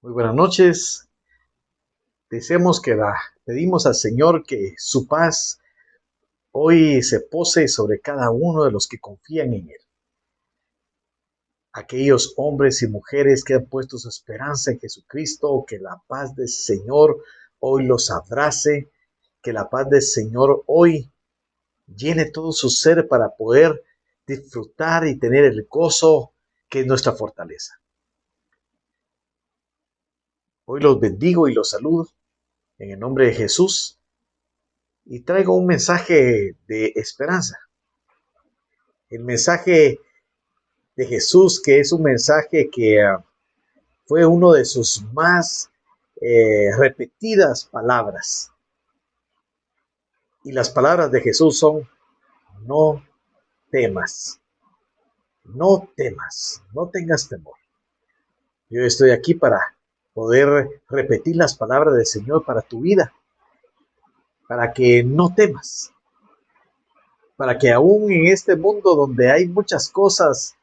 Muy buenas noches. Pedimos al Señor que su paz hoy se pose sobre cada uno de los que confían en Él. Aquellos hombres y mujeres que han puesto su esperanza en Jesucristo, que la paz del Señor hoy los abrace, que la paz del Señor hoy llene todo su ser para poder disfrutar y tener el gozo que es nuestra fortaleza. Hoy los bendigo y los saludo en el nombre de Jesús y traigo un mensaje de esperanza. El mensaje de Jesús, que es un mensaje que fue uno de sus más repetidas palabras. Y las palabras de Jesús son: no temas, no temas, no tengas temor. Yo estoy aquí para poder repetir las palabras del Señor para tu vida, para que no temas, para que aún en este mundo donde hay muchas cosas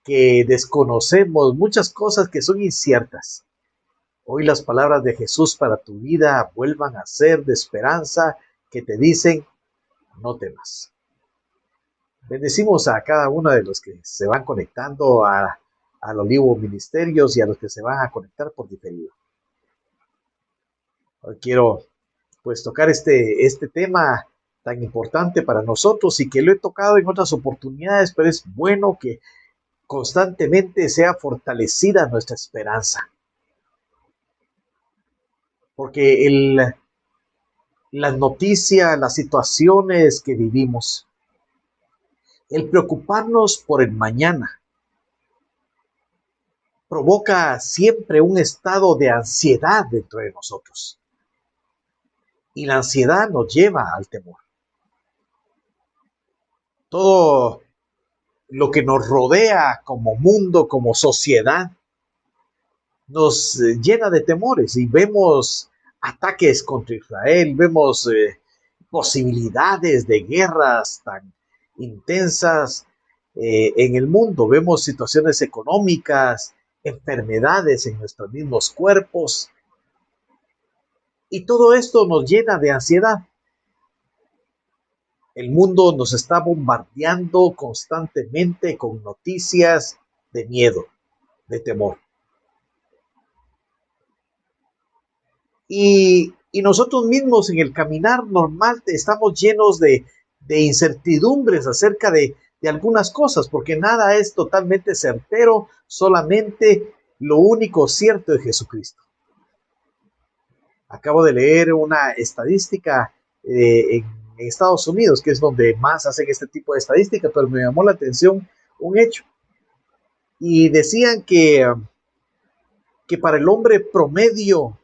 que desconocemos, muchas cosas que son inciertas, hoy las palabras de Jesús para tu vida vuelvan a ser de esperanza, que te dicen: no temas. Bendecimos a cada uno de los que se van conectando al Olivo Ministerios y a los que se van a conectar por diferido. Hoy quiero pues tocar este tema tan importante para nosotros y que lo he tocado en otras oportunidades, pero es bueno que constantemente sea fortalecida nuestra esperanza. Porque las noticias, las situaciones que vivimos, el preocuparnos por el mañana, provoca siempre un estado de ansiedad dentro de nosotros. Y la ansiedad nos lleva al temor. Todo lo que nos rodea como mundo, como sociedad, nos llena de temores y vemos ataques contra Israel, vemos posibilidades de guerras tan intensas en el mundo, vemos situaciones económicas, enfermedades en nuestros mismos cuerpos, y todo esto nos llena de ansiedad. El mundo nos está bombardeando constantemente con noticias de miedo, de temor. Y nosotros mismos en el caminar normal estamos llenos de incertidumbres acerca de algunas cosas, porque nada es totalmente certero, solamente lo único cierto es Jesucristo. Acabo de leer una estadística en Estados Unidos, que es donde más hacen este tipo de estadística, pero me llamó la atención un hecho. Y decían que para el hombre promedio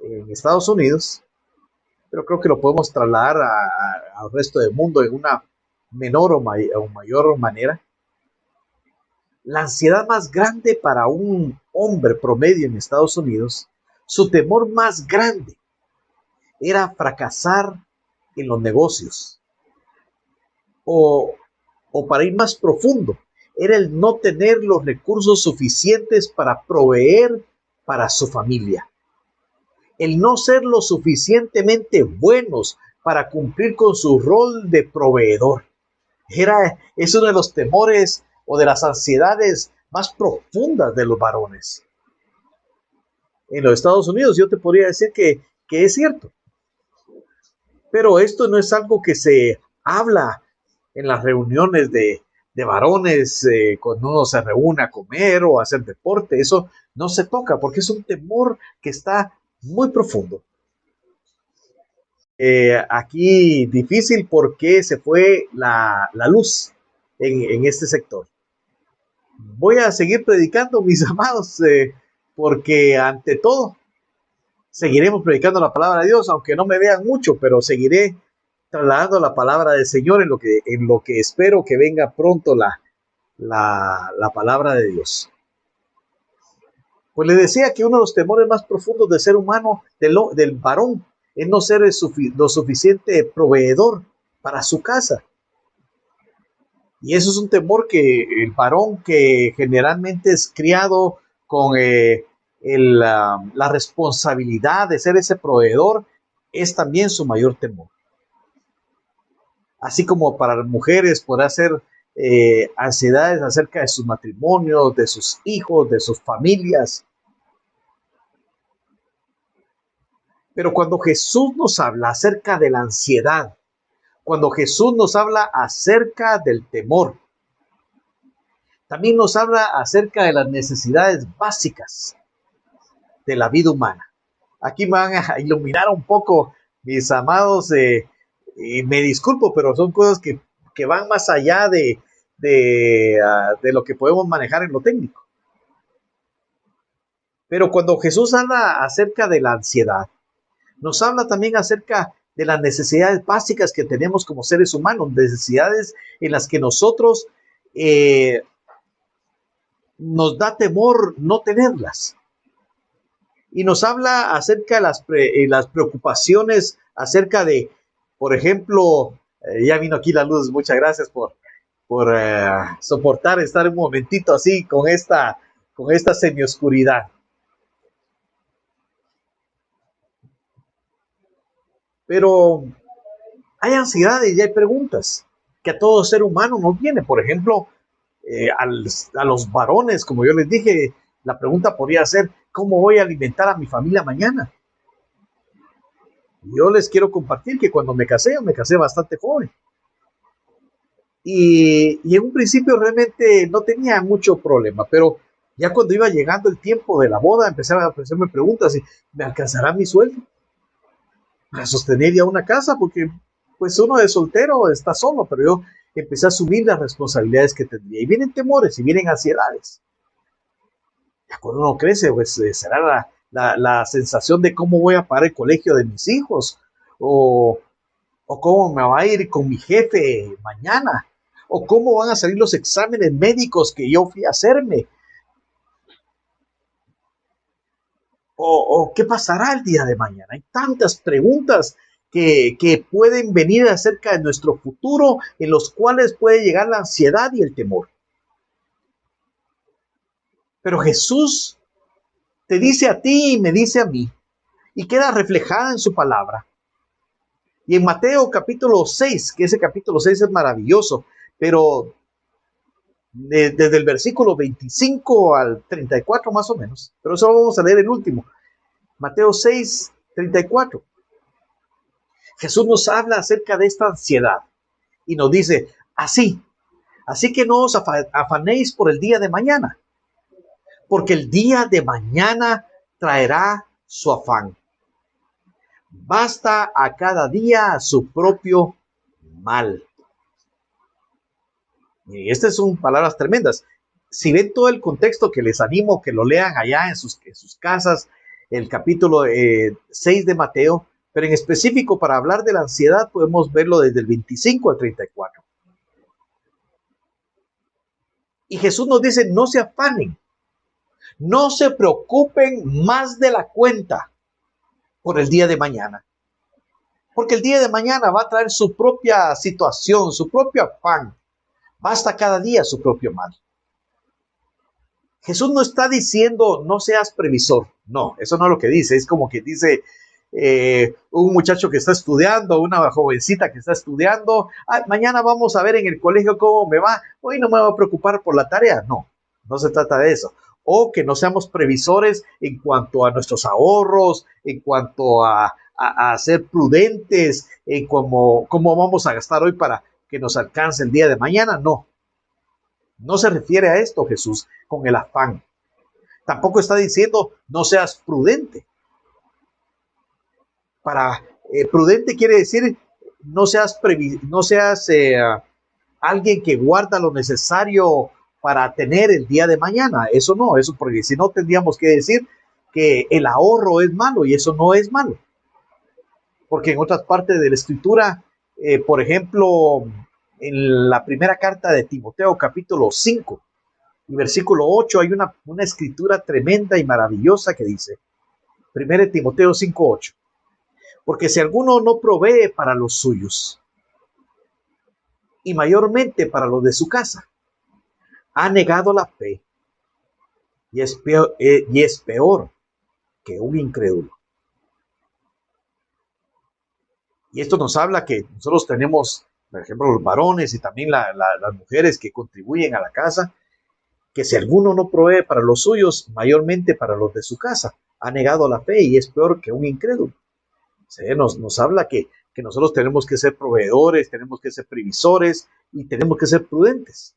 en Estados Unidos, pero creo que lo podemos trasladar al resto del mundo en una menor o mayor manera. La ansiedad más grande para un hombre promedio en Estados Unidos, su temor más grande era fracasar en los negocios. O, o para ir más profundo, era el no tener los recursos suficientes para proveer para su familia. El no ser lo suficientemente buenos para cumplir con su rol de proveedor. Es uno de los temores o de las ansiedades más profundas de los varones. En los Estados Unidos yo te podría decir que es cierto. Pero esto no es algo que se habla en las reuniones de varones cuando uno se reúne a comer o a hacer deporte. Eso no se toca porque es un temor que está muy profundo. Aquí difícil porque se fue la luz en este sector. Voy a seguir predicando, mis amados, porque ante todo seguiremos predicando la palabra de Dios, aunque no me vean mucho, pero seguiré trasladando la palabra del Señor en lo que espero que venga pronto la palabra de Dios. Pues le decía que uno de los temores más profundos del ser humano, del varón, es no ser lo suficiente proveedor para su casa. Y eso es un temor que el varón que generalmente es criado con la responsabilidad de ser ese proveedor es también su mayor temor. Así como para las mujeres podrá ser ansiedades acerca de sus matrimonios, de sus hijos, de sus familias. Pero cuando Jesús nos habla acerca de la ansiedad, cuando Jesús nos habla acerca del temor, también nos habla acerca de las necesidades básicas de la vida humana. Aquí me van a iluminar un poco, mis amados, y me disculpo, pero son cosas que van más allá de lo que podemos manejar en lo técnico. Pero cuando Jesús habla acerca de la ansiedad, nos habla también acerca de las necesidades básicas que tenemos como seres humanos, necesidades en las que nosotros nos da temor no tenerlas. Y nos habla acerca de las preocupaciones, acerca de, por ejemplo, ya vino aquí la luz, muchas gracias por soportar estar un momentito así con esta semioscuridad. Pero hay ansiedades y hay preguntas que a todo ser humano nos viene. Por ejemplo, a los varones, como yo les dije, la pregunta podría ser, ¿cómo voy a alimentar a mi familia mañana? Yo les quiero compartir que cuando me casé bastante joven. Y en un principio realmente no tenía mucho problema, pero ya cuando iba llegando el tiempo de la boda, empezaron a hacerme preguntas, ¿me alcanzará mi sueldo para sostener ya una casa? Porque pues uno de soltero está solo, pero yo empecé a asumir las responsabilidades que tendría. Y vienen temores y vienen ansiedades. Ya cuando uno crece, pues será la sensación de cómo voy a pagar el colegio de mis hijos, o, o cómo me va a ir con mi jefe mañana, o cómo van a salir los exámenes médicos que yo fui a hacerme, o qué pasará el día de mañana. Hay tantas preguntas que pueden venir acerca de nuestro futuro, en los cuales puede llegar la ansiedad y el temor. Pero Jesús te dice a ti y me dice a mí, y queda reflejada en su palabra. Y en Mateo capítulo 6, que ese capítulo 6 es maravilloso, pero desde el versículo 25 al 34 más o menos, pero eso vamos a leer el último. Mateo 6, 34. Jesús nos habla acerca de esta ansiedad y nos dice, así que no os afanéis por el día de mañana, porque el día de mañana traerá su afán. Basta a cada día su propio mal. Y estas son palabras tremendas. Si ven todo el contexto, que les animo que lo lean allá en sus casas, el capítulo 6 de Mateo, pero en específico para hablar de la ansiedad podemos verlo desde el 25 al 34. Y Jesús nos dice, no se afanen, no se preocupen más de la cuenta por el día de mañana, porque el día de mañana va a traer su propia situación, su propio afán. Basta cada día su propio mal. Jesús no está diciendo no seas previsor. No, eso no es lo que dice. Es como que dice un muchacho que está estudiando, una jovencita que está estudiando. Mañana vamos a ver en el colegio cómo me va. Hoy no me voy a preocupar por la tarea. No, no se trata de eso. O que no seamos previsores en cuanto a nuestros ahorros, en cuanto a ser prudentes, en cómo vamos a gastar hoy para que nos alcance el día de mañana. No. No se refiere a esto Jesús con el afán. Tampoco está diciendo no seas prudente. Prudente quiere decir no seas alguien que guarda lo necesario para tener el día de mañana. Eso no, eso porque si no tendríamos que decir que el ahorro es malo, y eso no es malo. Porque en otras partes de la escritura, por ejemplo, en la primera carta de Timoteo, capítulo 5 y versículo 8, hay una escritura tremenda y maravillosa que dice, 1 Timoteo 5:8, porque si alguno no provee para los suyos, y mayormente para los de su casa, ha negado la fe y es peor que un incrédulo. Y esto nos habla que nosotros tenemos, por ejemplo, los varones y también las mujeres que contribuyen a la casa, que si alguno no provee para los suyos, mayormente para los de su casa, ha negado la fe y es peor que un incrédulo. ¿Sí? Nos habla que nosotros tenemos que ser proveedores, tenemos que ser previsores y tenemos que ser prudentes.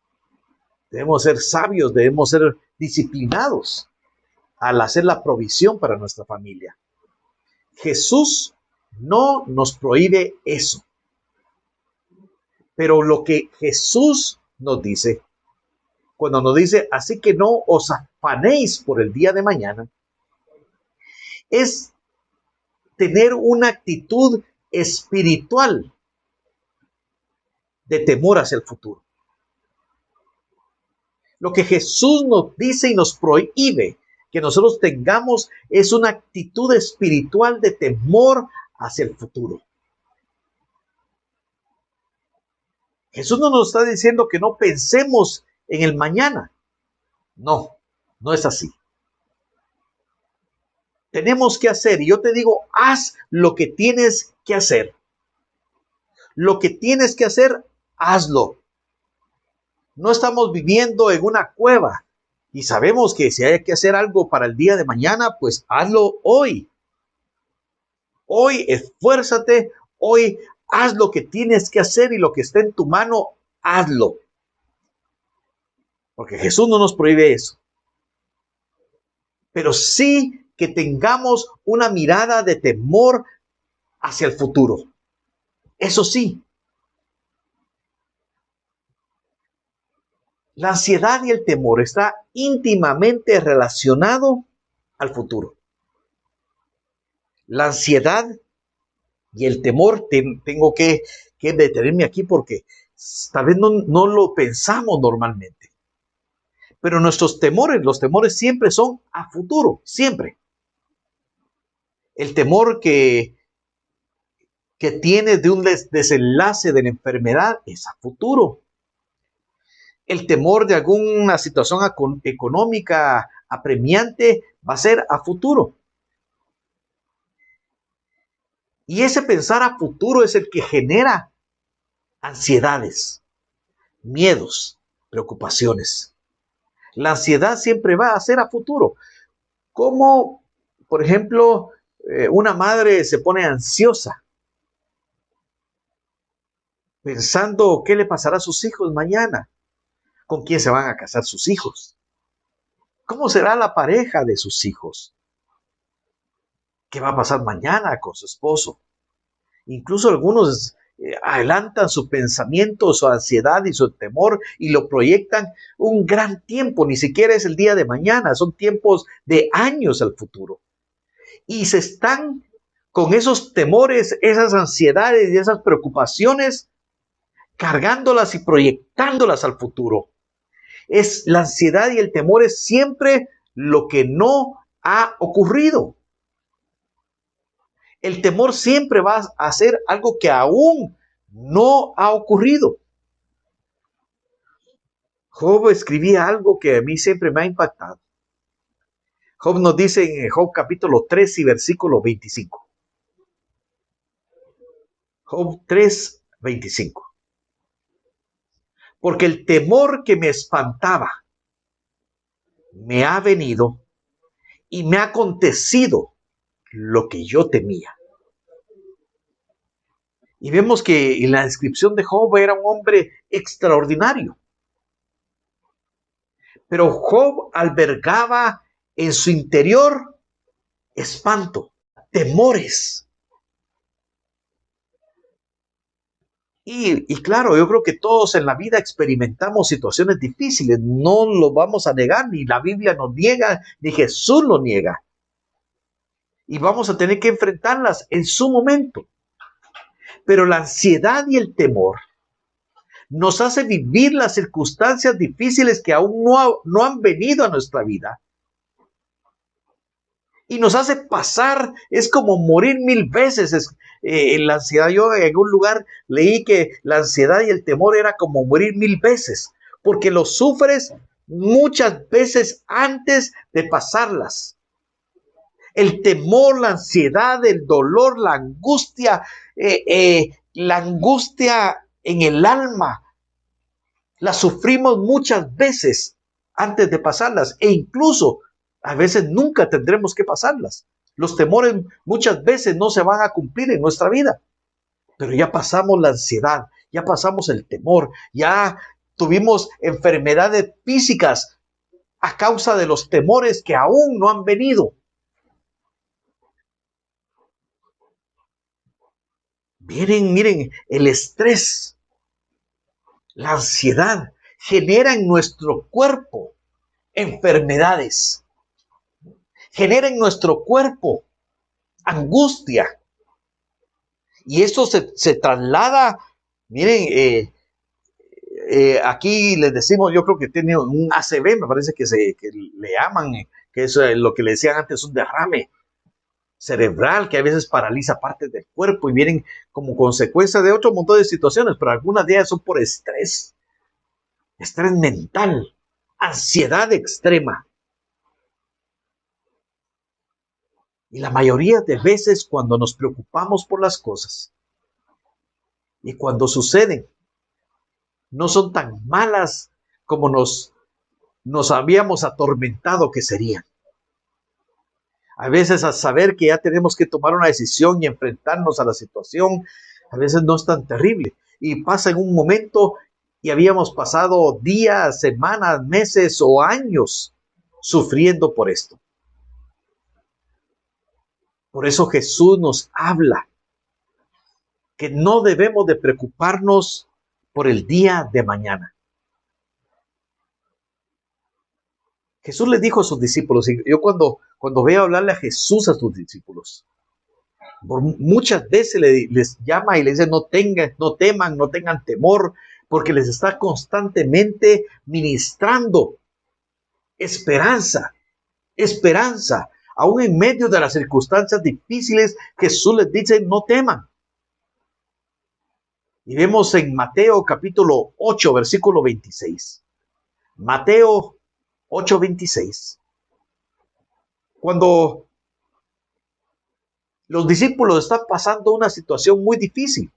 Debemos ser sabios, debemos ser disciplinados al hacer la provisión para nuestra familia. Jesús no nos prohíbe eso. Pero lo que Jesús nos dice, cuando nos dice, así que no os afanéis por el día de mañana, es tener una actitud espiritual de temor hacia el futuro. Lo que Jesús nos dice y nos prohíbe que nosotros tengamos es una actitud espiritual de temor hacia el futuro. Jesús no nos está diciendo que no pensemos en el mañana. No, no es así. Tenemos que hacer, y yo te digo, haz lo que tienes que hacer. Lo que tienes que hacer, hazlo. No estamos viviendo en una cueva y sabemos que si hay que hacer algo para el día de mañana, pues hazlo hoy. Hoy esfuérzate, hoy haz lo que tienes que hacer y lo que esté en tu mano, hazlo. Porque Jesús no nos prohíbe eso. Pero sí que tengamos una mirada de temor hacia el futuro. Eso sí. La ansiedad y el temor está íntimamente relacionado al futuro. La ansiedad y el temor, tengo que detenerme aquí porque tal vez no lo pensamos normalmente. Pero nuestros temores, los temores siempre son a futuro, siempre. El temor que tienes de un desenlace de la enfermedad es a futuro. El temor de alguna situación económica apremiante va a ser a futuro. Y ese pensar a futuro es el que genera ansiedades, miedos, preocupaciones. La ansiedad siempre va a ser a futuro. Como, por ejemplo, una madre se pone ansiosa pensando qué le pasará a sus hijos mañana, con quién se van a casar sus hijos, cómo será la pareja de sus hijos, qué va a pasar mañana con su esposo. Incluso algunos adelantan su pensamiento, su ansiedad y su temor y lo proyectan un gran tiempo, ni siquiera es el día de mañana, son tiempos de años al futuro. Y se están con esos temores, esas ansiedades y esas preocupaciones, cargándolas y proyectándolas al futuro. La ansiedad y el temor es siempre lo que no ha ocurrido. El temor siempre va a ser algo que aún no ha ocurrido. Job escribía algo que a mí siempre me ha impactado. Job nos dice en Job capítulo 3 y versículo 25. Job 3, 25. Porque el temor que me espantaba me ha venido y me ha acontecido lo que yo temía. Y vemos que en la descripción de Job era un hombre extraordinario. Pero Job albergaba en su interior espanto, temores. Y claro, yo creo que todos en la vida experimentamos situaciones difíciles, no lo vamos a negar, ni la Biblia nos niega, ni Jesús lo niega. Y vamos a tener que enfrentarlas en su momento. Pero la ansiedad y el temor nos hace vivir las circunstancias difíciles que aún no han venido a nuestra vida. Y nos hace pasar, es como morir 1000 veces. En la ansiedad, yo en un lugar leí que la ansiedad y el temor era como morir 1000 veces, porque lo sufres muchas veces antes de pasarlas. El temor, la ansiedad, el dolor, la angustia en el alma, la sufrimos muchas veces antes de pasarlas, e incluso a veces nunca tendremos que pasarlas. Los temores muchas veces no se van a cumplir en nuestra vida, pero ya pasamos la ansiedad, ya pasamos el temor, ya tuvimos enfermedades físicas a causa de los temores que aún no han venido. Miren, el estrés, la ansiedad genera en nuestro cuerpo enfermedades, genera en nuestro cuerpo angustia, y eso se traslada. Miren, aquí les decimos, yo creo que tiene un ACV, me parece que le llaman, que es lo que le decían antes, un derrame cerebral que a veces paraliza partes del cuerpo y vienen como consecuencia de otro montón de situaciones, pero algunas de ellas son por estrés mental, ansiedad extrema. Y la mayoría de veces cuando nos preocupamos por las cosas y cuando suceden, no son tan malas como nos habíamos atormentado que serían. A veces, al saber que ya tenemos que tomar una decisión y enfrentarnos a la situación, a veces no es tan terrible. Y pasa en un momento y habíamos pasado días, semanas, meses o años sufriendo por esto. Por eso Jesús nos habla que no debemos de preocuparnos por el día de mañana. Jesús les dijo a sus discípulos, y yo cuando veo hablarle a Jesús a sus discípulos, muchas veces les llama y les dice no teman, no tengan temor, porque les está constantemente ministrando esperanza, aún en medio de las circunstancias difíciles. Jesús les dice no teman. Y vemos en Mateo capítulo 8, versículo 26. Mateo 8:26. Cuando los discípulos están pasando una situación muy difícil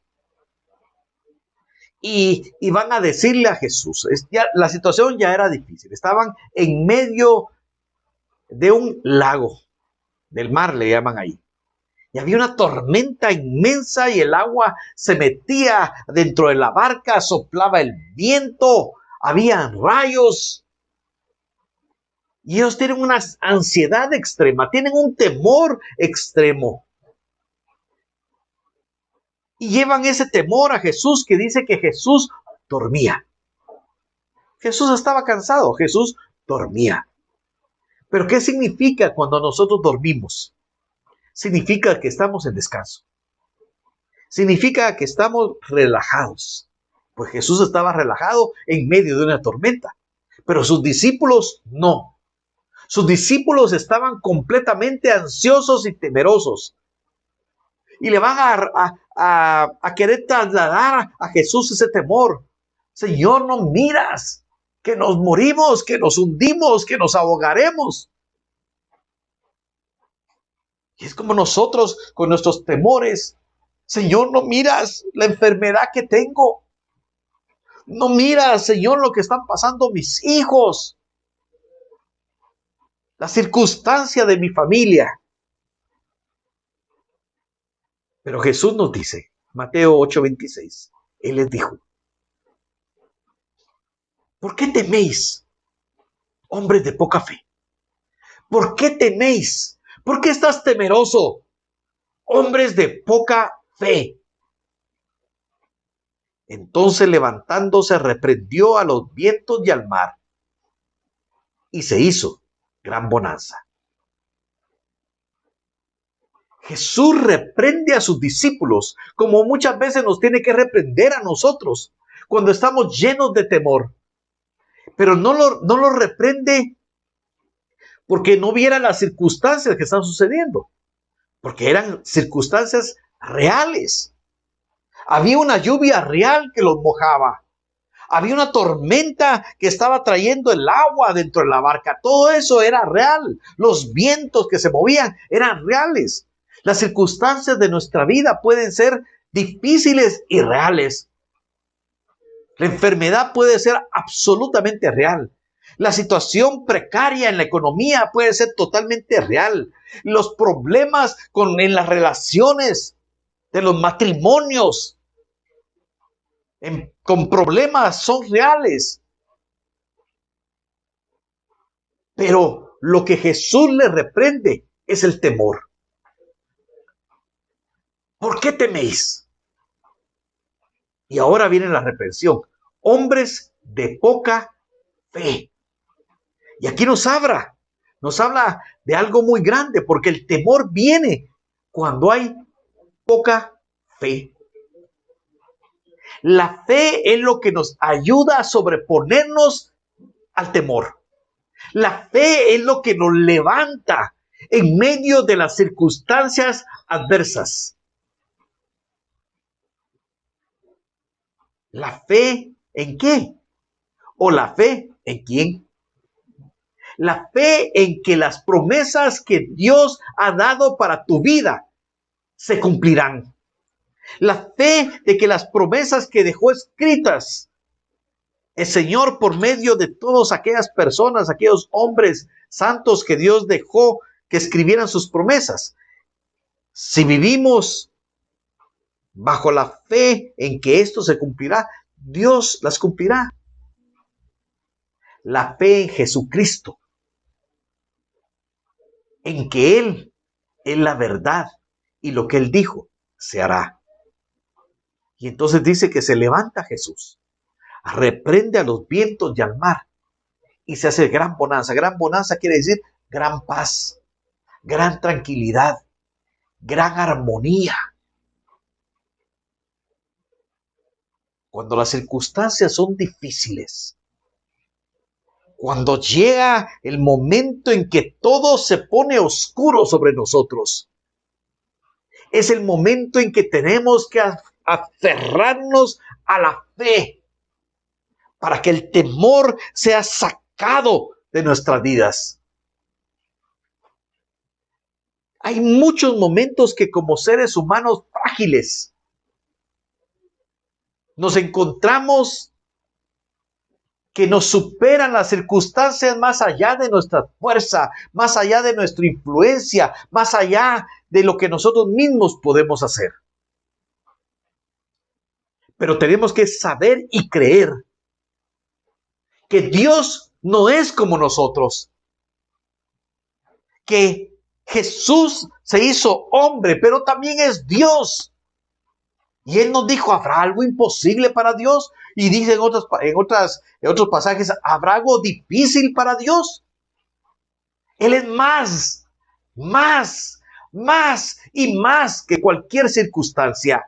y van a decirle a Jesús, la situación ya era difícil, estaban en medio de un lago, del mar le llaman ahí, y había una tormenta inmensa y el agua se metía dentro de la barca, soplaba el viento, había rayos. Y ellos tienen una ansiedad extrema, tienen un temor extremo. Y llevan ese temor a Jesús, que dice que Jesús dormía. Jesús estaba cansado, Jesús dormía. Pero ¿qué significa cuando nosotros dormimos? Significa que estamos en descanso. Significa que estamos relajados. Pues Jesús estaba relajado en medio de una tormenta. Pero sus discípulos no. Sus discípulos estaban completamente ansiosos y temerosos. Y le van a querer trasladar a Jesús ese temor. Señor, ¿no miras que nos morimos, que nos hundimos, que nos ahogaremos? Y es como nosotros con nuestros temores. Señor, ¿no miras la enfermedad que tengo? ¿No miras, Señor, lo que están pasando mis hijos? La circunstancia de mi familia. Pero Jesús nos dice, Mateo 8:26, Él les dijo, ¿por qué teméis, hombres de poca fe? ¿Por qué teméis? ¿Por qué estás temeroso, hombres de poca fe? Entonces levantándose reprendió a los vientos y al mar, y se hizo gran bonanza. Jesús reprende a sus discípulos, como muchas veces nos tiene que reprender a nosotros cuando estamos llenos de temor. Pero no lo reprende porque no viera las circunstancias que están sucediendo, porque eran circunstancias reales. Había una lluvia real que los mojaba. Había una tormenta que estaba trayendo el agua dentro de la barca. Todo eso era real. Los vientos que se movían eran reales. Las circunstancias de nuestra vida pueden ser difíciles y reales. La enfermedad puede ser absolutamente real. La situación precaria en la economía puede ser totalmente real. Los problemas en las relaciones de los matrimonios con problemas son reales. Pero lo que Jesús le reprende es el temor. ¿Por qué teméis? Y ahora viene la reprensión. Hombres de poca fe. Y aquí nos habla de algo muy grande, porque el temor viene cuando hay poca fe. La fe es lo que nos ayuda a sobreponernos al temor. La fe es lo que nos levanta en medio de las circunstancias adversas. ¿La fe en qué? ¿O la fe en quién? La fe en que las promesas que Dios ha dado para tu vida se cumplirán. La fe de que las promesas que dejó escritas el Señor por medio de todas aquellas personas, aquellos hombres santos que Dios dejó que escribieran sus promesas. Si vivimos bajo la fe en que esto se cumplirá, Dios las cumplirá. La fe en Jesucristo, en que Él es la verdad y lo que Él dijo se hará. Y entonces dice que se levanta Jesús, reprende a los vientos y al mar y se hace gran bonanza. Gran bonanza quiere decir gran paz, gran tranquilidad, gran armonía. Cuando las circunstancias son difíciles, cuando llega el momento en que todo se pone oscuro sobre nosotros, es el momento en que tenemos que aferrarnos a la fe para que el temor sea sacado de nuestras vidas. Hay muchos momentos que como seres humanos frágiles nos encontramos que nos superan las circunstancias más allá de nuestra fuerza, más allá de nuestra influencia, más allá de lo que nosotros mismos podemos hacer. Pero tenemos que saber y creer que Dios no es como nosotros, que Jesús se hizo hombre, pero también es Dios. Y Él nos dijo, ¿habrá algo imposible para Dios? Y dice en otros pasajes, ¿habrá algo difícil para Dios? Él es más y más que cualquier circunstancia.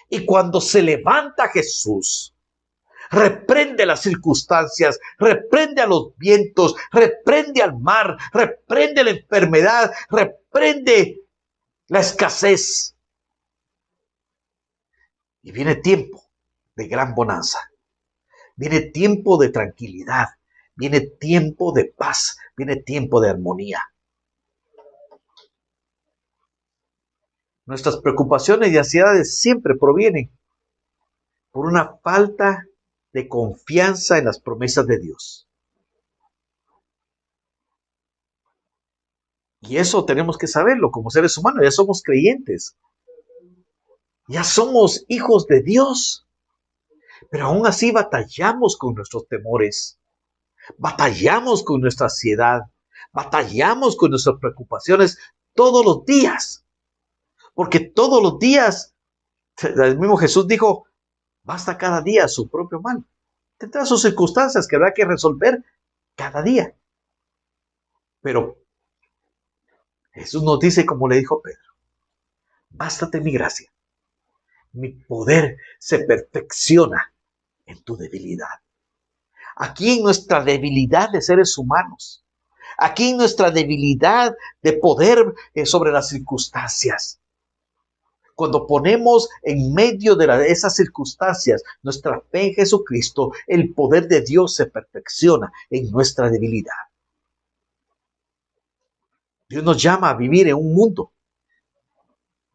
Y cuando se levanta Jesús, reprende las circunstancias, reprende a los vientos, reprende al mar, reprende la enfermedad, reprende la escasez. Y viene tiempo de gran bonanza, viene tiempo de tranquilidad, viene tiempo de paz, viene tiempo de armonía. Nuestras preocupaciones y ansiedades siempre provienen por una falta de confianza en las promesas de Dios. Y eso tenemos que saberlo como seres humanos, ya somos creyentes. Ya somos hijos de Dios, pero aún así batallamos con nuestros temores, batallamos con nuestra ansiedad, batallamos con nuestras preocupaciones todos los días, porque todos los días, el mismo Jesús dijo, basta cada día su propio mal. Tendrá sus circunstancias que habrá que resolver cada día. Pero Jesús nos dice, como le dijo Pedro, bástate mi gracia. Mi poder se perfecciona en tu debilidad. Aquí en nuestra debilidad de seres humanos, aquí en nuestra debilidad de poder sobre las circunstancias, Cuando ponemos en medio de esas circunstancias nuestra fe en Jesucristo, el poder de Dios se perfecciona en nuestra debilidad. Dios nos llama a vivir en un mundo.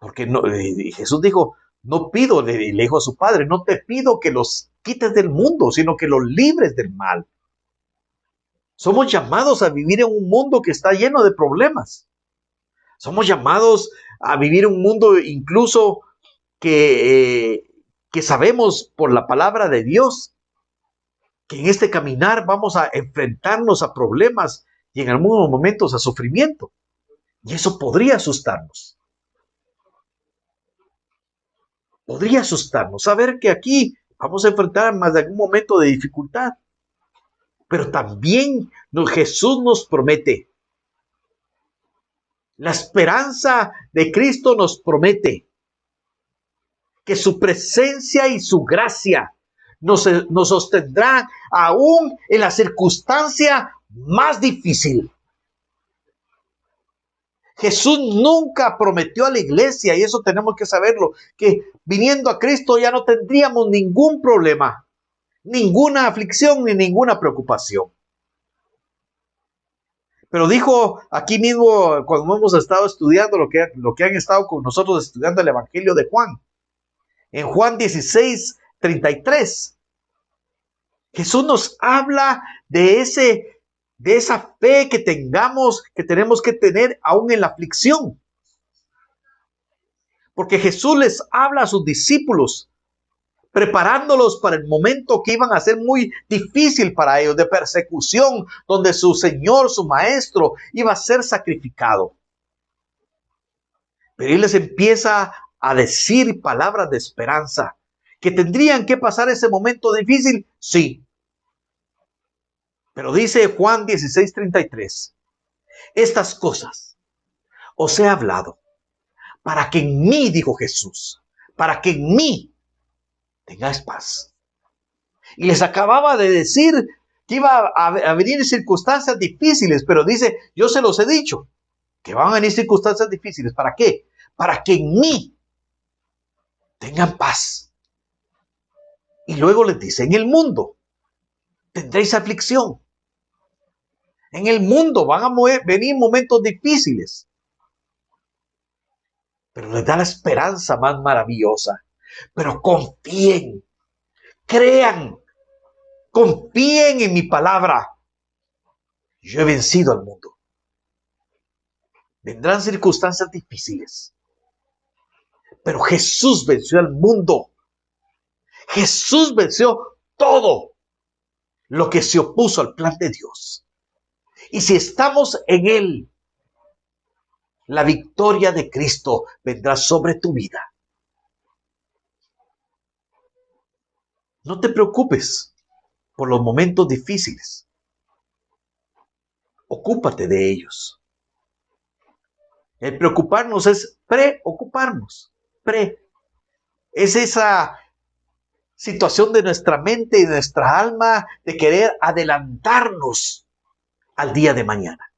Porque no, Jesús dijo, no pido, le dijo a su padre, no te pido que los quites del mundo, sino que los libres del mal. Somos llamados a vivir en un mundo que está lleno de problemas. Somos llamados a vivir en un mundo incluso que sabemos por la palabra de Dios que en este caminar vamos a enfrentarnos a problemas y en algunos momentos a sufrimiento. Y eso podría asustarnos. Podría asustarnos saber que aquí vamos a enfrentar más de algún momento de dificultad. Pero también Jesús nos promete. La esperanza de Cristo nos promete que su presencia y su gracia nos sostendrán aún en la circunstancia más difícil. Jesús nunca prometió a la iglesia, y eso tenemos que saberlo, que viniendo a Cristo ya no tendríamos ningún problema, ninguna aflicción ni ninguna preocupación. Pero dijo aquí mismo, cuando hemos estado estudiando lo que han estado con nosotros estudiando el Evangelio de Juan, en Juan 16:33, Jesús nos habla de esa fe que tenemos que tener aún en la aflicción. Porque Jesús les habla a sus discípulos, preparándolos para el momento que iban a ser muy difícil para ellos, de persecución, donde su Señor, su Maestro, iba a ser sacrificado. Pero Él les empieza a decir palabras de esperanza, que tendrían que pasar ese momento difícil, sí. Pero dice Juan 16:33, estas cosas os he hablado, para que en mí, dijo Jesús, para que en mí tengáis paz. Y les acababa de decir que iba a venir circunstancias difíciles, pero dice, yo se los he dicho, que van a venir circunstancias difíciles. ¿Para qué? Para que en mí tengan paz. Y luego les dice, en el mundo tendréis aflicción. En el mundo van a venir momentos difíciles. Pero les da la esperanza más maravillosa. Pero confíen, crean, confíen en mi palabra. Yo he vencido al mundo. Vendrán circunstancias difíciles. Pero Jesús venció al mundo. Jesús venció todo lo que se opuso al plan de Dios. Y si estamos en Él, la victoria de Cristo vendrá sobre tu vida. No te preocupes por los momentos difíciles. Ocúpate de ellos. El preocuparnos es preocuparnos. Es esa situación de nuestra mente y de nuestra alma de querer adelantarnos al día de mañana.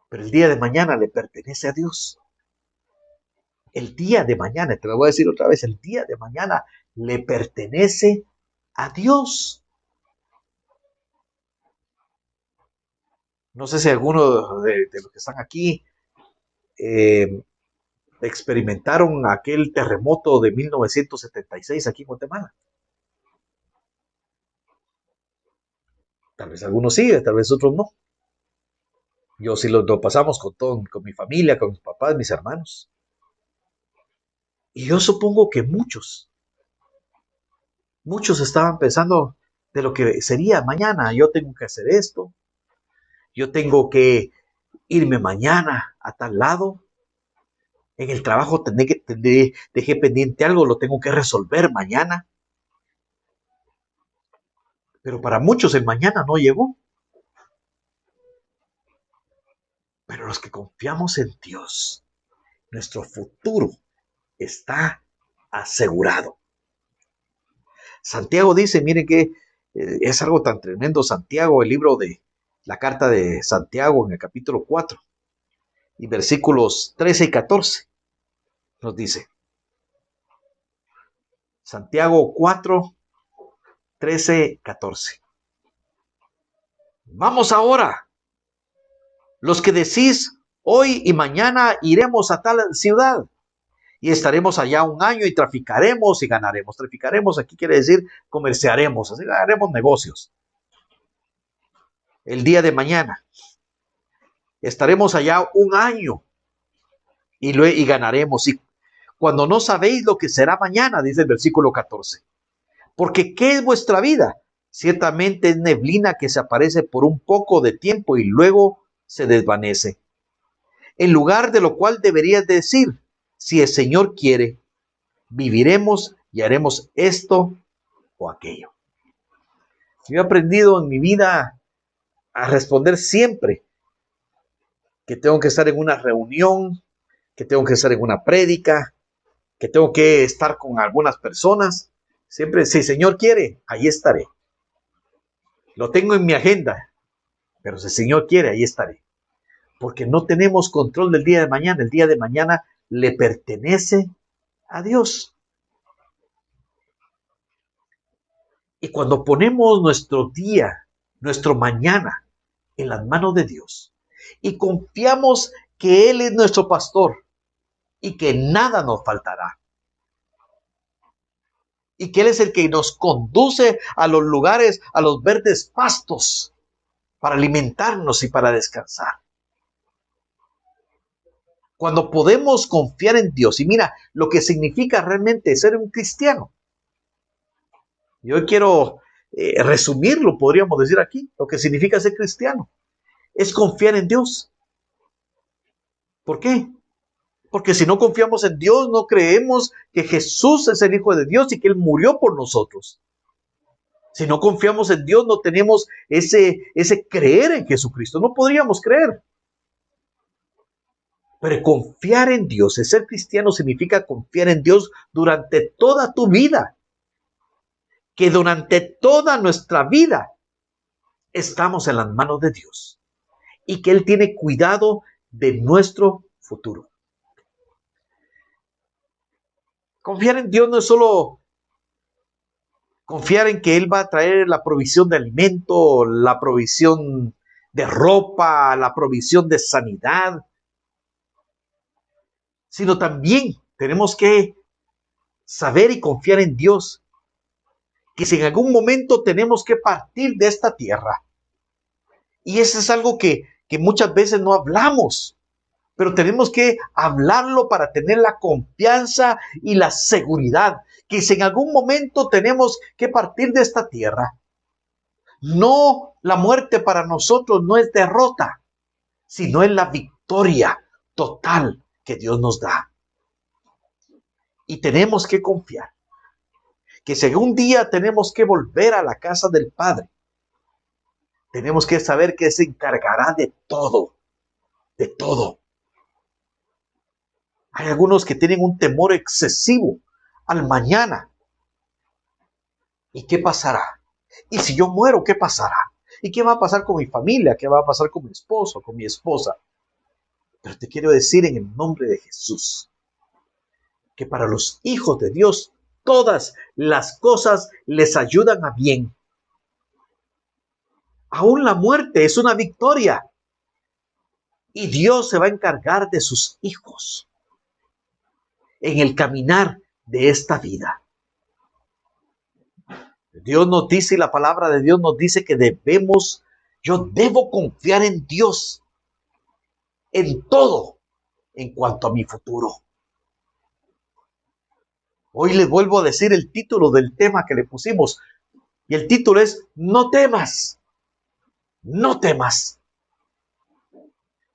Pero el día de mañana le pertenece a Dios. El día de mañana, te lo voy a decir otra vez, el día de mañana le pertenece a Dios. No sé si alguno de los que están aquí experimentaron aquel terremoto de 1976 aquí en Guatemala. Tal vez algunos sí, tal vez otros no. Yo sí lo pasamos con mi familia, con mis papás, mis hermanos. Y yo supongo que muchos estaban pensando de lo que sería mañana. Yo tengo que hacer esto. Yo tengo que irme mañana a tal lado. En el trabajo dejé pendiente algo, lo tengo que resolver mañana. Pero para muchos el mañana no llegó. Pero los que confiamos en Dios, nuestro futuro está asegurado. Santiago dice, miren que es algo tan tremendo. Santiago, el libro de la carta de Santiago en el capítulo 4 y versículos 13 y 14. nos dice. Santiago 4, 13, 14. Vamos ahora, los que decís, hoy y mañana iremos a tal ciudad y estaremos allá un año y traficaremos y ganaremos. Traficaremos aquí quiere decir comerciaremos, así haremos negocios. El día de mañana estaremos allá un año y ganaremos. Y cuando no sabéis lo que será mañana, dice el versículo 14. Porque ¿qué es vuestra vida? Ciertamente es neblina que se aparece por un poco de tiempo y luego se desvanece. En lugar de lo cual deberías decir, si el Señor quiere, viviremos y haremos esto o aquello. Yo he aprendido en mi vida a responder siempre que tengo que estar en una reunión, que tengo que estar en una prédica, que tengo que estar con algunas personas. Siempre, si el Señor quiere, ahí estaré. Lo tengo en mi agenda, pero si el Señor quiere, ahí estaré. Porque no tenemos control del día de mañana. El día de mañana le pertenece a Dios. Y cuando ponemos nuestro día, nuestro mañana en las manos de Dios y confiamos que Él es nuestro pastor y que nada nos faltará y que Él es el que nos conduce a los lugares, a los verdes pastos para alimentarnos y para descansar. Cuando podemos confiar en Dios, y mira lo que significa realmente ser un cristiano. Yo quiero resumirlo, podríamos decir aquí, lo que significa ser cristiano. Es confiar en Dios. ¿Por qué? Porque si no confiamos en Dios, no creemos que Jesús es el Hijo de Dios y que Él murió por nosotros. Si no confiamos en Dios, no tenemos ese creer en Jesucristo. No podríamos creer. Pero confiar en Dios, el ser cristiano significa confiar en Dios durante toda tu vida. Que durante toda nuestra vida estamos en las manos de Dios. Y que Él tiene cuidado de nuestro futuro. Confiar en Dios no es solo confiar en que Él va a traer la provisión de alimento, la provisión de ropa, la provisión de sanidad, sino también tenemos que saber y confiar en Dios, que si en algún momento tenemos que partir de esta tierra, y eso es algo que muchas veces no hablamos, pero tenemos que hablarlo para tener la confianza y la seguridad que si en algún momento tenemos que partir de esta tierra, no, la muerte para nosotros no es derrota, sino es la victoria total que Dios nos da. Y tenemos que confiar que si algún día tenemos que volver a la casa del Padre, tenemos que saber que se encargará de todo, de todo. Hay algunos que tienen un temor excesivo al mañana. ¿Y qué pasará? ¿Y si yo muero, qué pasará? ¿Y qué va a pasar con mi familia? ¿Qué va a pasar con mi esposo, con mi esposa? Pero te quiero decir en el nombre de Jesús, que para los hijos de Dios, todas las cosas les ayudan a bien. Aún la muerte es una victoria. Y Dios se va a encargar de sus hijos en el caminar de esta vida. Dios nos dice, y la palabra de Dios nos dice que yo debo confiar en Dios en todo en cuanto a mi futuro. Hoy les vuelvo a decir el título del tema que le pusimos, y el título es No temas, no temas.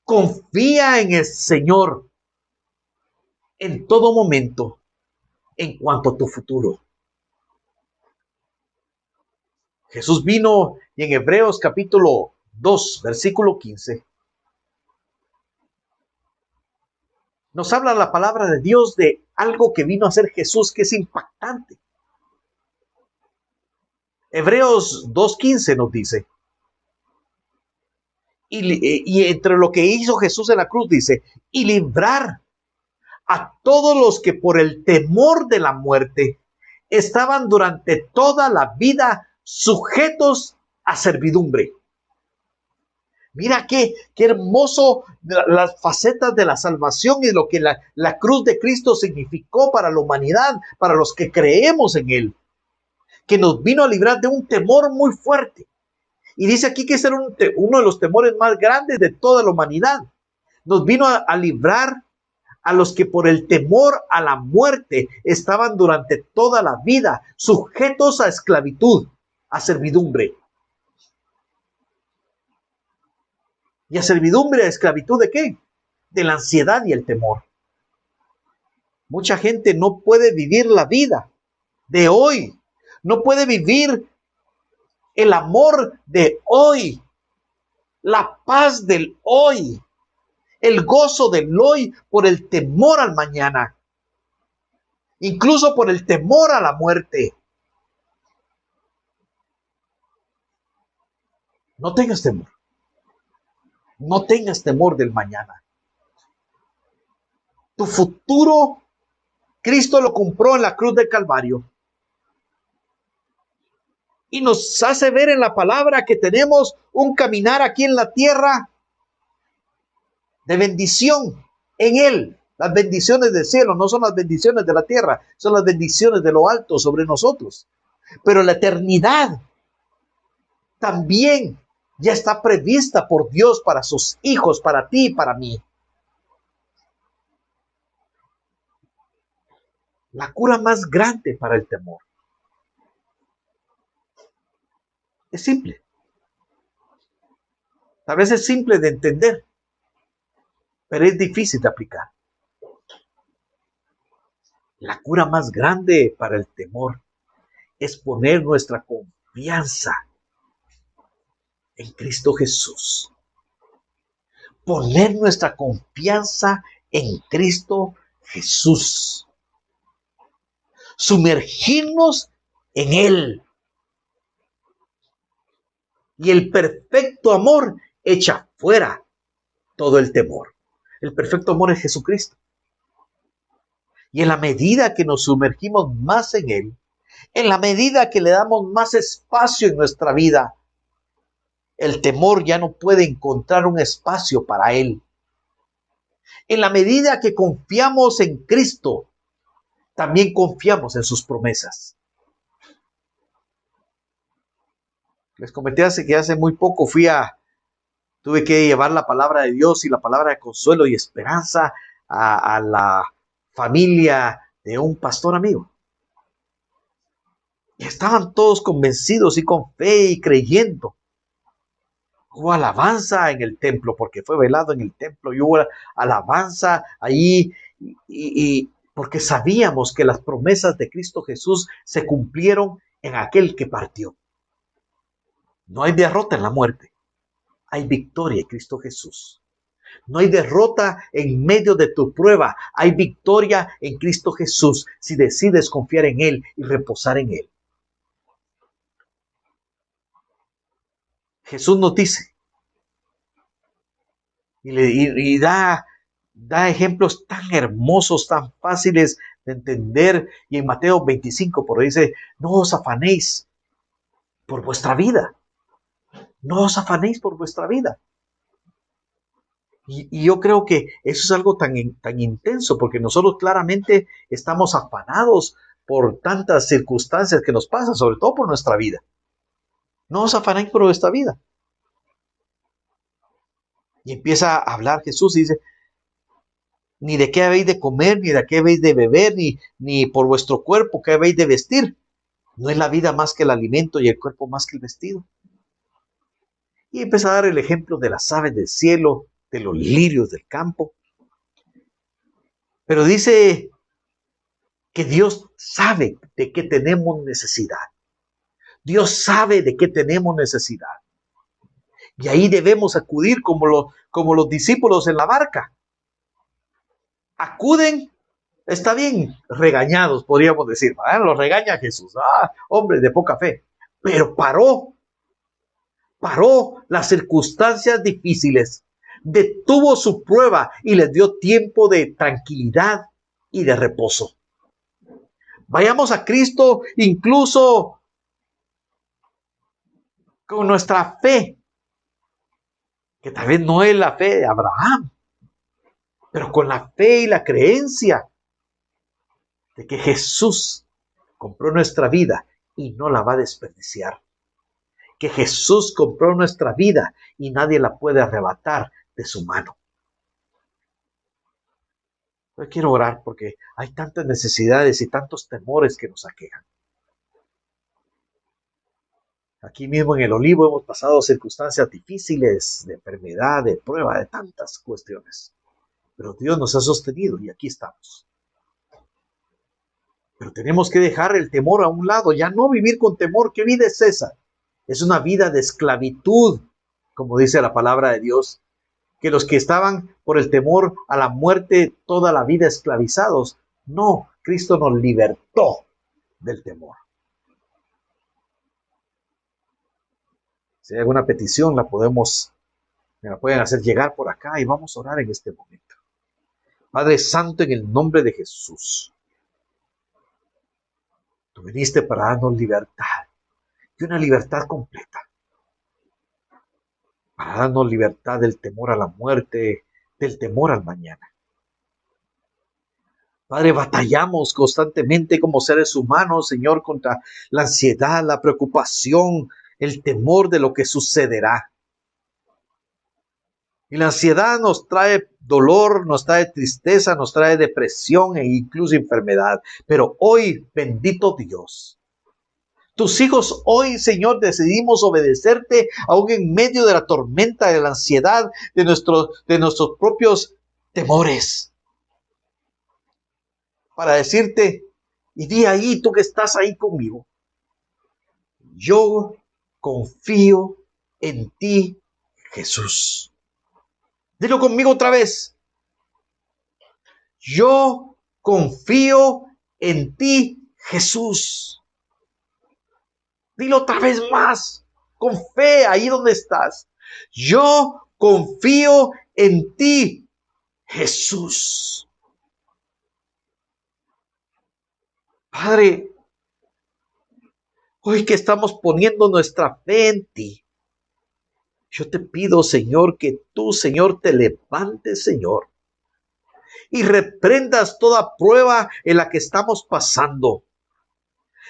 Confía en el Señor en todo momento en cuanto a tu futuro. Jesús vino y en Hebreos capítulo 2, versículo 15, nos habla la palabra de Dios de algo que vino a hacer Jesús que es impactante. Hebreos 2:15 nos dice, y entre lo que hizo Jesús en la cruz dice, y librar a todos los que por el temor de la muerte estaban durante toda la vida sujetos a servidumbre. Mira qué hermoso las facetas de la salvación y lo que la cruz de Cristo significó para la humanidad, para los que creemos en Él, que nos vino a librar de un temor muy fuerte. Y dice aquí que ese era uno de los temores más grandes de toda la humanidad. Nos vino a librar a los que por el temor a la muerte estaban durante toda la vida sujetos a esclavitud, a servidumbre. ¿Y a servidumbre, a esclavitud de qué? De la ansiedad y el temor. Mucha gente no puede vivir la vida de hoy, no puede vivir el amor de hoy, la paz del hoy, el gozo del hoy por el temor al mañana, incluso por el temor a la muerte. No tengas temor. No tengas temor del mañana. Tu futuro, Cristo lo compró en la cruz del Calvario. Y nos hace ver en la palabra que tenemos un caminar aquí en la tierra de bendición en Él. Las bendiciones del cielo no son las bendiciones de la tierra, son las bendiciones de lo alto sobre nosotros. Pero la eternidad también ya está prevista por Dios para sus hijos, para ti y para mí. La cura más grande para el temor es simple. Tal vez es simple de entender, pero es difícil de aplicar. La cura más grande para el temor es poner nuestra confianza en Cristo Jesús. Poner nuestra confianza en Cristo Jesús. Sumergirnos en Él. Y el perfecto amor echa fuera todo el temor. El perfecto amor es Jesucristo. Y en la medida que nos sumergimos más en Él, en la medida que le damos más espacio en nuestra vida, el temor ya no puede encontrar un espacio para Él. En la medida que confiamos en Cristo, también confiamos en sus promesas. Les comenté que hace muy poco tuve que llevar la palabra de Dios y la palabra de consuelo y esperanza a la familia de un pastor amigo. Y estaban todos convencidos y con fe y creyendo. Hubo alabanza en el templo, porque fue velado en el templo, y hubo alabanza allí, y porque sabíamos que las promesas de Cristo Jesús se cumplieron en aquel que partió. No hay derrota en la muerte, hay victoria en Cristo Jesús. No hay derrota en medio de tu prueba, hay victoria en Cristo Jesús si decides confiar en Él y reposar en Él. Jesús nos dice, y da ejemplos tan hermosos, tan fáciles de entender, y en Mateo 25, por ahí dice, no os afanéis por vuestra vida, no os afanéis por vuestra vida. Y yo creo que eso es algo tan intenso, porque nosotros claramente estamos afanados por tantas circunstancias que nos pasan, sobre todo por nuestra vida. No os afanéis por vuestra vida. Y empieza a hablar Jesús y dice, ni de qué habéis de comer, ni de qué habéis de beber, ni por vuestro cuerpo qué habéis de vestir. ¿No es la vida más que el alimento y el cuerpo más que el vestido? Y empieza a dar el ejemplo de las aves del cielo, de los lirios del campo. Pero dice que Dios sabe de qué tenemos necesidad. Dios sabe de qué tenemos necesidad. Y ahí debemos acudir como los discípulos en la barca. Acuden, está bien, regañados, podríamos decir. Los regaña Jesús. Hombre de poca fe. Pero paró las circunstancias difíciles. Detuvo su prueba y les dio tiempo de tranquilidad y de reposo. Vayamos a Cristo incluso con nuestra fe, que tal vez no es la fe de Abraham, pero con la fe y la creencia de que Jesús compró nuestra vida y no la va a desperdiciar. Que Jesús compró nuestra vida y nadie la puede arrebatar de su mano. Yo quiero orar porque hay tantas necesidades y tantos temores que nos aquejan. Aquí mismo en el Olivo hemos pasado circunstancias difíciles, de enfermedad, de prueba, de tantas cuestiones. Pero Dios nos ha sostenido y aquí estamos. Pero tenemos que dejar el temor a un lado, ya no vivir con temor. ¿Qué vida es esa? Es una vida de esclavitud, como dice la palabra de Dios, que los que estaban por el temor a la muerte toda la vida esclavizados. No, Cristo nos libertó del temor. Si hay alguna petición, me la pueden hacer llegar por acá y vamos a orar en este momento. Padre Santo, en el nombre de Jesús, tú viniste para darnos libertad y una libertad completa. Para darnos libertad del temor a la muerte, del temor al mañana. Padre, batallamos constantemente como seres humanos, Señor, contra la ansiedad, la preocupación, el temor de lo que sucederá. Y la ansiedad nos trae dolor, nos trae tristeza, nos trae depresión e incluso enfermedad. Pero hoy, bendito Dios, tus hijos hoy, Señor, decidimos obedecerte aún en medio de la tormenta, de la ansiedad, de nuestros propios temores. Para decirte, y di ahí, tú que estás ahí conmigo, yo confío en ti, Jesús. Dilo conmigo otra vez. Yo confío en ti, Jesús. Dilo otra vez más, con fe ahí donde estás. Yo confío en ti, Jesús. Padre, hoy que estamos poniendo nuestra fe en ti, yo te pido, Señor, que tú, Señor, te levantes, Señor, y reprendas toda prueba en la que estamos pasando.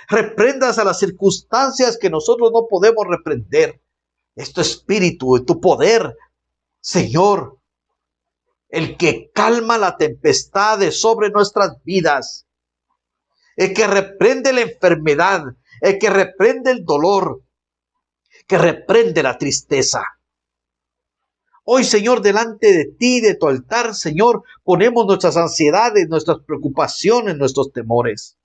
Reprendas a las circunstancias que nosotros no podemos reprender. Es tu espíritu y tu poder, Señor, el que calma la tempestad de sobre nuestras vidas, el que reprende la enfermedad, el que reprende el dolor, que reprende la tristeza. Hoy, Señor, delante de ti, de tu altar, Señor, ponemos nuestras ansiedades, nuestras preocupaciones, nuestros temores.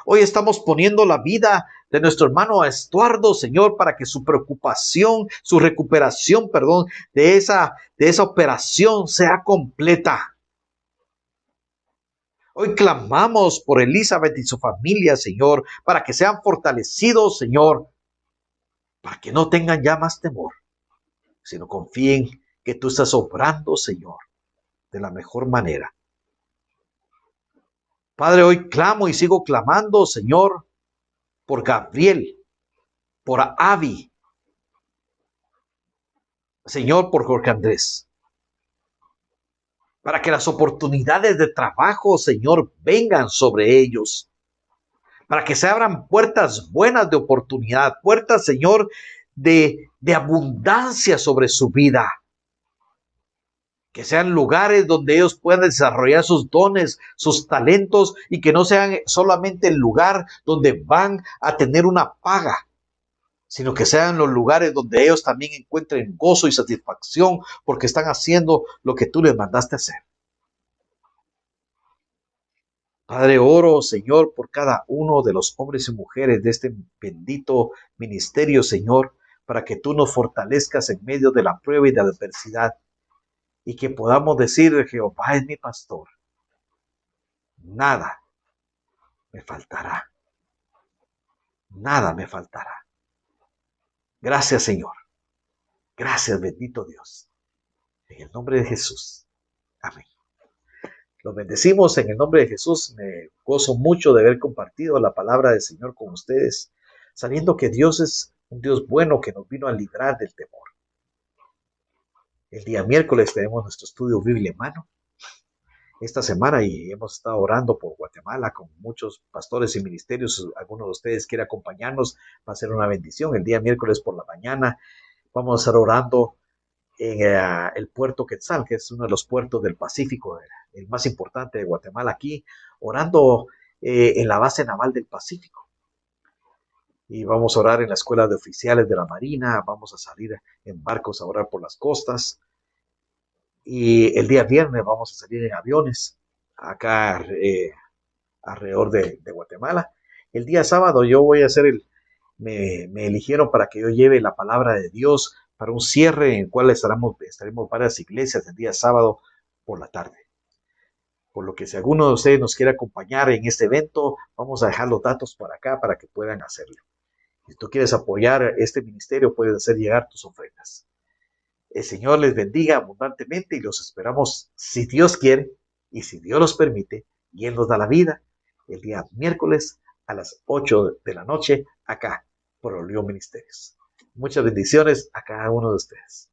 Hoy estamos poniendo la vida de nuestro hermano Estuardo, Señor, para que su preocupación, su recuperación, de esa operación sea completa. Hoy clamamos por Elizabeth y su familia, Señor, para que sean fortalecidos, Señor, para que no tengan ya más temor, sino confíen que tú estás obrando, Señor, de la mejor manera. Padre, hoy clamo y sigo clamando, Señor, por Gabriel, por Abby, Señor, por Jorge Andrés, para que las oportunidades de trabajo, Señor, vengan sobre ellos, para que se abran puertas buenas de oportunidad, puertas, Señor, de abundancia sobre su vida. Que sean lugares donde ellos puedan desarrollar sus dones, sus talentos, y que no sean solamente el lugar donde van a tener una paga, sino que sean los lugares donde ellos también encuentren gozo y satisfacción porque están haciendo lo que tú les mandaste hacer. Padre, oro, Señor, por cada uno de los hombres y mujeres de este bendito ministerio, Señor, para que tú nos fortalezcas en medio de la prueba y de la adversidad, y que podamos decir, Jehová es mi pastor, nada me faltará, nada me faltará. Gracias, Señor. Gracias, bendito Dios. En el nombre de Jesús. Amén. Los bendecimos en el nombre de Jesús. Me gozo mucho de haber compartido la palabra del Señor con ustedes, sabiendo que Dios es un Dios bueno que nos vino a librar del temor. El día miércoles tenemos nuestro estudio Biblia en mano esta semana y hemos estado orando por Guatemala con muchos pastores y ministerios. Algunos de ustedes quieren acompañarnos, va a ser una bendición. El día miércoles por la mañana vamos a estar orando en el puerto Quetzal, que es uno de los puertos del Pacífico, el más importante de Guatemala, aquí orando en la base naval del Pacífico. Y vamos a orar en la escuela de oficiales de la Marina, vamos a salir en barcos a orar por las costas. Y el día viernes vamos a salir en aviones acá alrededor de Guatemala. El día sábado yo voy a hacer me eligieron para que yo lleve la palabra de Dios para un cierre en el cual estaremos varias iglesias el día sábado por la tarde. Por lo que si alguno de ustedes nos quiere acompañar en este evento, vamos a dejar los datos por acá para que puedan hacerlo. Si tú quieres apoyar este ministerio, puedes hacer llegar tus ofrendas. El Señor les bendiga abundantemente y los esperamos, si Dios quiere y si Dios los permite y Él nos da la vida, el día miércoles a las 8 de la noche acá por Olivo Ministerios. Muchas bendiciones a cada uno de ustedes.